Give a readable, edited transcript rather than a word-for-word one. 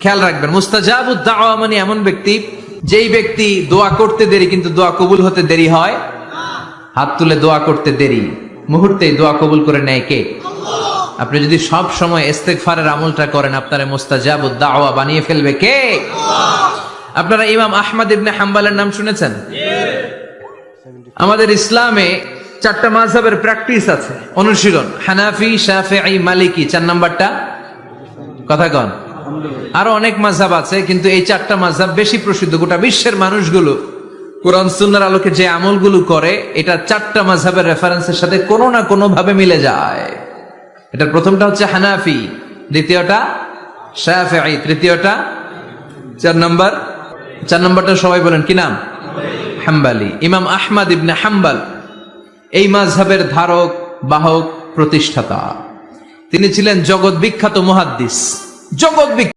খেয়াল রাখবেন, মুস্তাজাবুদ দাওয়া মানে এমন ব্যক্তি, যেই ব্যক্তি দোয়া করতে দেরি কিন্তু দোয়া কবুল হতে দেরি হয়। হাত তুলে দোয়া করতে দেরি, মুহূর্তেই দোয়া কবুল করে নেয় কে? আপনি যদি সব সময় ইস্তেগফারের আমলটা করেন, আপনারে মুস্তাজাবুদ দাওয়া বানিয়ে ফেলবে কে? আপনারা ইমাম আহমদ ইবনে হাম্বলের নাম শুনেছেন? আমাদের ইসলামে 4টা মাযহাবের প্র্যাকটিস আছে, অনুশীলন। হানাফি, শাফিঈ, মালিকি, 4 নাম্বারটা কথা কন। আরো অনেক মাযহাব আছে, কিন্তু এই 4টা মাযহাব বেশি প্রসিদ্ধ। গোটা বিশ্বের মানুষগুলো কোরআন সুন্নাহর আলোকে যে আমলগুলো করে, এটা 4টা মাযহাবের রেফারেন্সের সাথে কোনো না কোনো ভাবে মিলে যায়। এটার প্রথমটা হচ্ছে হানাফি, দ্বিতীয়টা শাফিঈ, তৃতীয়টা 4 নাম্বারটা সবাই বলেন কি নাম? হাম্বলি। ইমাম আহমদ ইবনে হাম্বল এই মাযহাবের ধারক, বাহক, প্রতিষ্ঠাতা। তিনি ছিলেন জগৎ বিখ্যাত মুহাদ্দিস, জগৎ বিখ্যাত।